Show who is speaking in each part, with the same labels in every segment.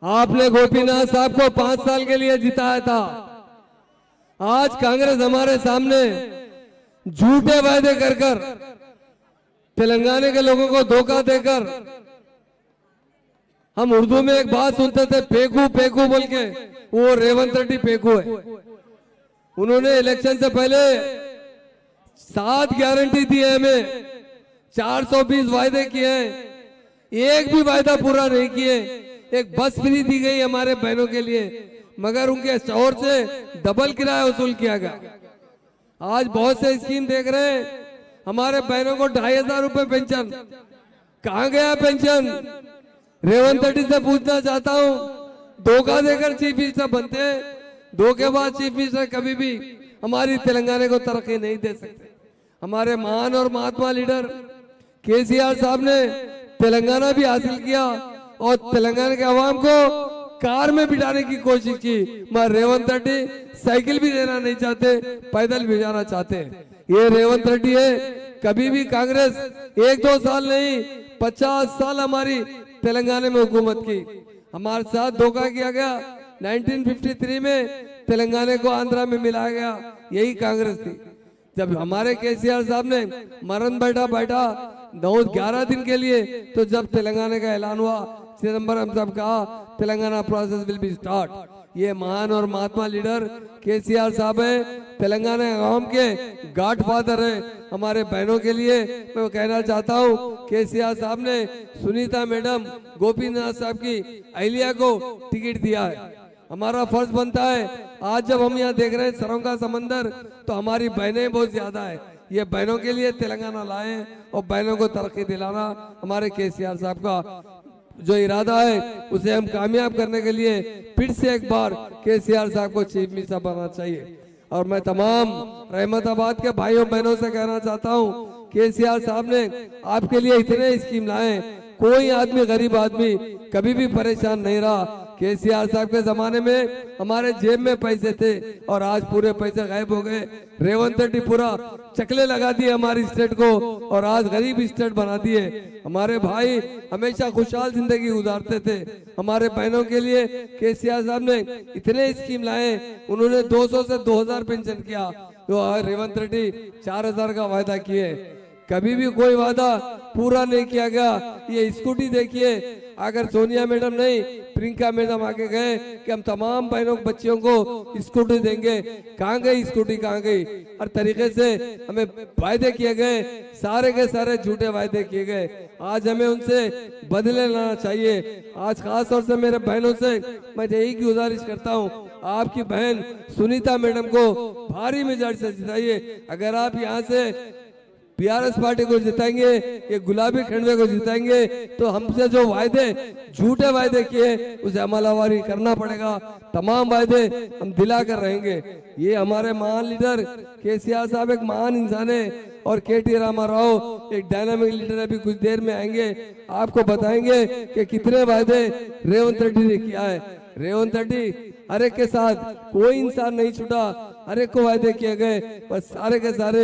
Speaker 1: आपने गोपीनाथ साहब को 5 साल के लिए जिताया था। आज कांग्रेस हमारे सामने झूठे वायदे कर कर तेलंगाना के लोगों को धोखा देकर, हम उर्दू में एक बात सुनते थे पेकू पेकू बोल के, वो रेवंत रेड्डी पेकू है। उन्होंने इलेक्शन से पहले 7 गारंटी दी है हमें, 420 वायदे किए हैं, एक भी वायदा पूरा नहीं किए। एक बस फ्री दी गई हमारे बहनों के लिए, मगर उनके शोहर से डबल किराया वसूल किया गया। आज बहुत से स्कीम देख रहे हैं, हमारे बहनों को 2500 रुपए पेंशन, कहां गया पेंशन? रेवंत रेड्डी से पूछना चाहता हूं, धोखा देकर चीफ मिनिस्टर बनते हैं, धोखेबाज चीफ मिनिस्टर कभी भी हमारी तेलंगाना को तरक्की नहीं दे सकते। हमारे महान और महात्मा लीडर केसीआर साहब ने तेलंगाना भी हासिल किया और तेलंगाना के अवाम को कार में बिठाने की कोशिश की, मगर रेवंत रेड्डी साइकिल भी देना नहीं चाहते, पैदल भी जाना चाहते हैं। ये रेवंत रेड्डी है। कभी भी कांग्रेस 1-2 साल नहीं 50 साल हमारी तेलंगाना में हुकूमत की, हमारे साथ धोखा किया गया। 1953 में तेलंगाना को आंध्रा में मिलाया गया, यही कांग्रेस थी। जब हमारे केसीआर साहब ने मरण बैठा 9-11 दिन के लिए, तो जब तेलंगाना का ऐलान हुआ, चिदम्बरम साहब कहा Telangana process will be start. ये महान और महात्मा लीडर केसीआर साहब है, तेलंगाना आवाम के गॉड फादर है। हमारे बहनों के लिए मैं कहना चाहता हूँ, केसीआर साहब ने सुनीता मैडम, गोपीनाथ साहब की अहलिया को टिकट दिया है। हमारा फर्ज बनता है, आज जब हम यहाँ देख रहे हैं सरों का समंदर, तो हमारी बहनें बहुत ज्यादा है। ये बहनों के लिए तेलंगाना लाए और बहनों को तरक्की दिलाना हमारे केसीआर साहब का जो इरादा है, उसे हम कामयाब करने के लिए फिर से एक बार केसीआर साहब को चीफ मिनिस्टर बनाना चाहिए। और मैं तमाम रहमताबाद के भाइयों बहनों से कहना चाहता हूँ, केसीआर साहब ने आपके लिए इतने स्कीम लाए, कोई आदमी गरीब आदमी कभी भी परेशान नहीं रहा। केसीआर साहब के जमाने में हमारे जेब में पैसे थे और आज पूरे पैसे गायब हो गए। रेवंत रेड्डी पूरा चकले लगा दिए हमारी स्टेट को और आज गरीब स्टेट बना दिए। हमारे भाई हमेशा खुशहाल जिंदगी गुजारते थे। हमारे बहनों के लिए केसीआर साहब ने इतने स्कीम लाए, उन्होंने 200 से 2000 पेंशन किया, तो रेवंत रेड्डी 4000 का वायदा किए। कभी भी कोई वादा पूरा नहीं किया गया। ये स्कूटी देखिए, अगर सोनिया मैडम नहीं प्रियंका मैडम आके गए कि हम तमाम बहनों बच्चियों को स्कूटी देंगे, कहाँ गई स्कूटी, कहाँ गई? हर तरीके से हमें वायदे किए गए, सारे के सारे झूठे वायदे किए गए। आज हमें उनसे बदले लाना चाहिए। आज खास तौर से मेरे बहनों से मैं यही गुजारिश करता हूँ, आपकी बहन सुनीता मैडम को भारी मेजॉरिटी से जिताइए। अगर आप यहाँ से बीआरएस पार्टी को जिताएंगे, ये गुलाबी खंडवे को जिताएंगे, तो हमसे जो वायदे झूठे वायदे किए उसे अमलावरी करना पड़ेगा। तमाम वायदे हम दिला कर रहेंगे। ये हमारे महान लीडर केसीआर साहब एक महान इंसान है और केटी रामाराव एक डायनामिक लीडर है, अभी कुछ देर में आएंगे, आपको बताएंगे कि कितने वायदे रेवंत रेड्डी ने किया है। रेवंत रेड्डी हर एक के साथ कोई इंसान नहीं छूटा, हर एक को वायदे किए गए, बस सारे के सारे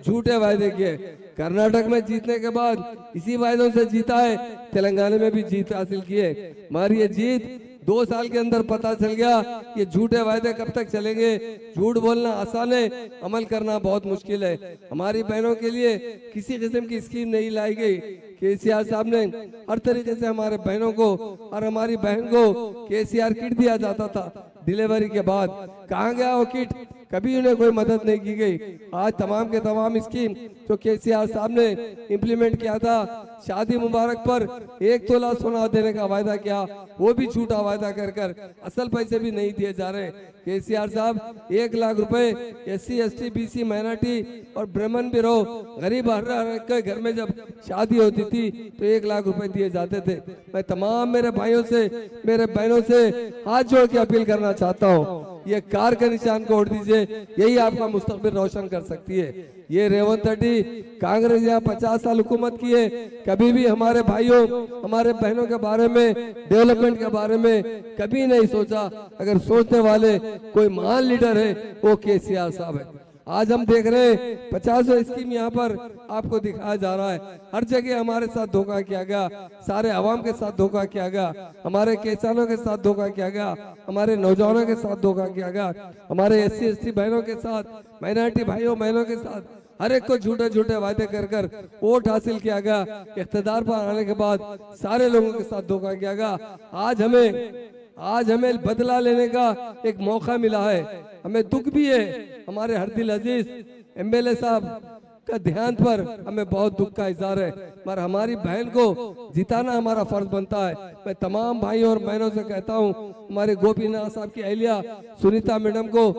Speaker 1: झूठे वायदे किए। कर्नाटक में जीतने के बाद इसी वायदों से जीता है, तेलंगाना में भी जीत हासिल किए, मगर ये जीत 2 साल के अंदर पता चल गया ये झूठे वायदे कब तक चलेंगे। झूठ बोलना आसान है, अमल करना बहुत मुश्किल है। हमारी बहनों के लिए किसी किस्म की स्कीम नहीं लाई गई। केसीआर साहब ने हर तरीके से हमारे बहनों को और हमारी बहन को केसीआर किट दिया जाता था डिलीवरी के बाद, कहाँ गया वो किट? कभी उन्हें कोई मदद नहीं की गई। आज तमाम के तमाम स्कीम जो केसीआर साहब ने इम्प्लीमेंट किया था, शादी मुबारक पर 1 तोला सोना देने का वायदा किया, वो भी झूठा वायदा कर कर असल पैसे भी नहीं दिए जा रहे। केसीआर साहब 1 लाख रुपए SC ST BC माइनॉरिटी और ब्राह्मण भी रहो, गरीब हर के घर में जब शादी होती थी तो 1 लाख रुपए दिए जाते थे। मैं तमाम मेरे भाइयों से, मेरे बहनों से हाथ जोड़ के अपील करना चाहता हूँ, ये कार के निशान को उड़ दीजिए, यही आपका मुस्तकबिल रोशन कर सकती है। ये रेवंत रेड्डी कांग्रेस यहाँ 50 साल हुकूमत की है, कभी भी हमारे भाइयों हमारे बहनों के बारे में, डेवलपमेंट के बारे में कभी नहीं सोचा। अगर सोचने वाले कोई महान लीडर है वो केसीआर साहब है। आज हम देख रहे हैं 50 स्कीम यहाँ पर आपको दिखाया जा रहा है। हर जगह हमारे साथ धोखा किया गया, सारे आवाम के साथ धोखा किया गया, हमारे किसानों के साथ धोखा किया गया, हमारे नौजवानों के साथ धोखा किया गया, हमारे SC ST बहनों के साथ, माइनॉरिटी भाइयों बहनों के साथ, हर एक को झूठे झूठे वादे कर कर वोट हासिल किया गया। इख्तिदार पर आने के बाद सारे लोगों के साथ धोखा किया गया। आज हमें बदला लेने का एक मौका मिला है। हमें दुख भी है, हमारे हरदिल अजीज MLA साहब का देहांत पर हमें बहुत दुख का इजहार है, पर हमारी बहन को जिताना हमारा फर्ज बनता है। मैं तमाम भाइयों और बहनों से कहता हूं, हमारे गोपीनाथ साहब की अहलिया सुनीता मैडम को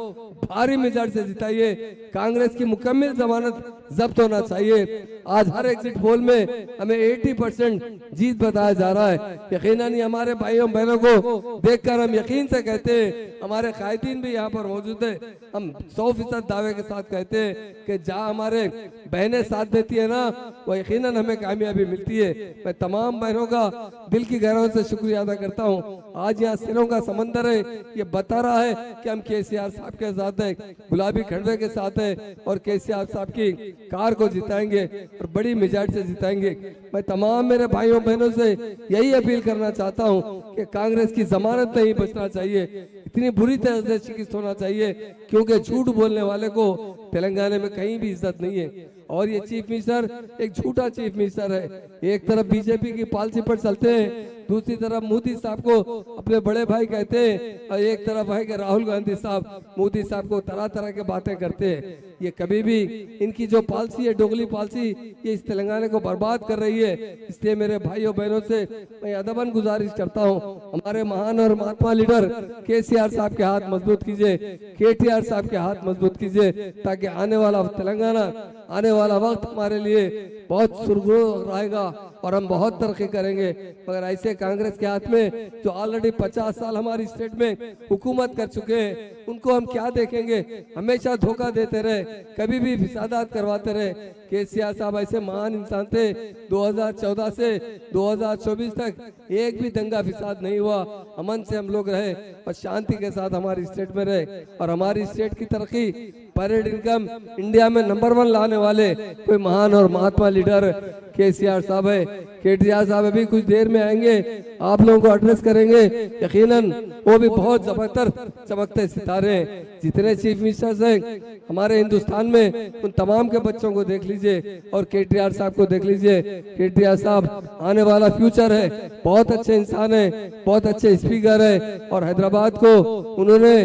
Speaker 1: भारी मेजॉरिटी से जिताइए। कांग्रेस की मुकम्मल जमानत जब्त होना चाहिए। आज हर एग्जिट पोल में हमें 80% जीत बताया जा रहा है। यकीनन हमारे भाइयों बहनों को देखकर हम यकीन से कहते हैं, हमारे कायदीन भी यहाँ पर मौजूद है, हम 100% दावे के साथ कहते हैं कि जहाँ हमारे बहनें साथ देती है ना, वो यकीनन हमें कामयाबी मिलती है। मैं तमाम बहनों का दिल की गहराई से शुक्रिया अदा करता हूँ। आज यहाँ सिरों का समंदर है, ये बता रहा है कि हम KCR साहब के साथ है, गुलाबी खड़वे के साथ है और KCR साहब की कार को जिताएंगे और बड़ी मेजॉरिटी से जिताएंगे। मैं तमाम मेरे भाइयों बहनों से यही अपील करना चाहता हूँ कि कांग्रेस की जमानत नहीं बचना चाहिए, इतनी बुरी तरह से शिकस्त होना चाहिए, क्योंकि झूठ बोलने वाले को तेलंगाना में कहीं भी इज्जत नहीं है। और ये चीफ मिनिस्टर एक झूठा चीफ मिनिस्टर है। एक तरफ बीजेपी की पॉलिसी पर चलते हैं, दूसरी तरफ मोदी साहब को अपने बड़े भाई कहते हैं, और एक तरफ है कि राहुल गांधी साहब मोदी साहब को तरह तरह के बातें करते हैं। ये कभी भी इनकी जो पॉलिसी है, डोगली पॉलिसी, ये इस तेलंगाना को बर्बाद कर रही है। इसलिए मेरे भाइयों बहनों से मैं अदबन गुजारिश करता हूँ, हमारे महान और महात्मा लीडर KCR साहब के हाथ मजबूत कीजिए, KTR साहब के हाथ मजबूत कीजिए, ताकि आने वाला तेलंगाना, आने वाला वक्त हमारे लिए बहुत सुरगुर रहेगा और हम बहुत तरक्की करेंगे। मगर ऐसे कांग्रेस के हाथ में जो ऑलरेडी 50 साल हमारी स्टेट में हुकूमत कर चुके हैं, उनको हम क्या देखेंगे? हमेशा धोखा देते रहे, कभी भी फिसादात करवाते रहे। KCR साहब ऐसे महान इंसान थे, 2014 से 2024 तक एक भी दंगा फिसाद नहीं हुआ, अमन से हम लोग रहे और शांति के साथ हमारी स्टेट में रहे। और हमारी स्टेट की तरक्की, पर इनकम इंडिया में नंबर 1 लाने वाले कोई महान और महात्मा लीडर KCR साहब है। KTR साहब अभी कुछ देर में आएंगे, आप लोगों को एड्रेस करेंगे। यकीनन वो भी बहुत जबरदस्त चमकते सितारे हैं। जितने चीफ मिनिस्टर्स हैं हमारे हिंदुस्तान में, उन तमाम के बच्चों को देख लीजिए और KTR साहब को देख लीजिए। KTR साहब आने वाला फ्यूचर है, बहुत अच्छे इंसान है, बहुत अच्छे स्पीकर है, और हैदराबाद को उन्होंने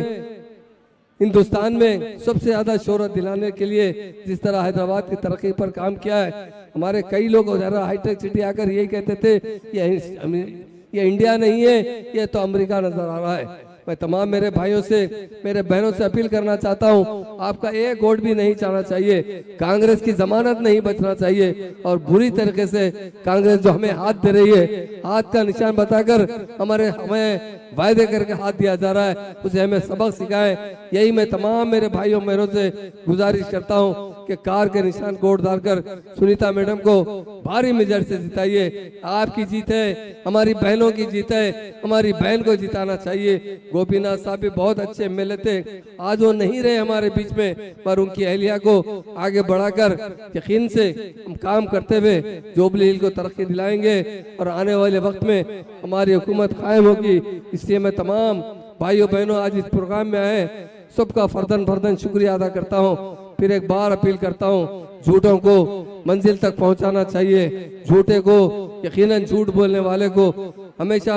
Speaker 1: हिंदुस्तान में सबसे ज्यादा शोहरत दिलाने के लिए जिस तरह हैदराबाद की तरक्की पर काम किया है, हमारे कई लोग हाईटेक सिटी आकर यही कहते थे ये इंडिया नहीं है, ये तो अमेरिका नजर आ रहा है। मैं तमाम मेरे भाइयों से, मेरे बहनों से अपील करना चाहता हूं, आपका एक वोट भी नहीं जाना चाहिए, कांग्रेस की जमानत नहीं बचना चाहिए। और बुरी तरीके से कांग्रेस जो हमें हाथ दे रही है, हाथ का निशान बताकर हमें वायदे करके हाथ दिया जा रहा है, उसे हमें सबक सिखाएं। यही मैं तमाम मेरे भाइयों बहनों से गुजारिश करता हूं कि कार के निशान को वोट डालकर सुनीता मैडम को भारी मेजॉरिटी से जिताइए। आपकी जीत है, हमारी बहनों की जीत है, हमारी बहन को जिताना चाहिए। गोपीनाथ साहब भी बहुत अच्छे MLA थे, आज वो नहीं रहे हमारे बीच में, पर उनकी अहलिया को आगे बढ़ाकर यकीन से हम काम करते हुए जोबली हिल को तरक्की दिलाएंगे और आने वाले वक्त में हमारी हुकूमत कायम होगी। इसलिए मैं तमाम भाइयों बहनों आज इस प्रोग्राम में आए सबका फर्दन शुक्रिया अदा करता हूँ। फिर एक बार अपील करता हूँ, झूठों को मंजिल तक पहुंचाना चाहिए, झूठे को, यकीनन झूठ बोलने वाले को हमेशा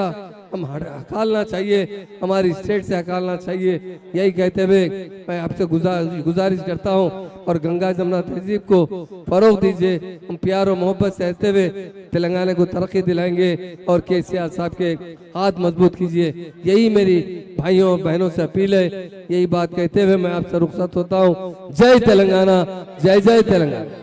Speaker 1: हम हकालना चाहिए, हमारी स्टेट से हकालना चाहिए। यही कहते हुए मैं आपसे गुजारिश करता हूं, और गंगा जमुना तहजीब को फरोग दीजिए। हम प्यार और मोहब्बत से रहते हुए तेलंगाना को तरक्की दिलाएंगे और KCR साहब के हाथ मजबूत कीजिए। यही मेरी भाइयों बहनों से अपील है। यही बात कहते हुए मैं आपसे रुखसत होता हूँ। जय तेलंगाना, जय जय तेलंगाना।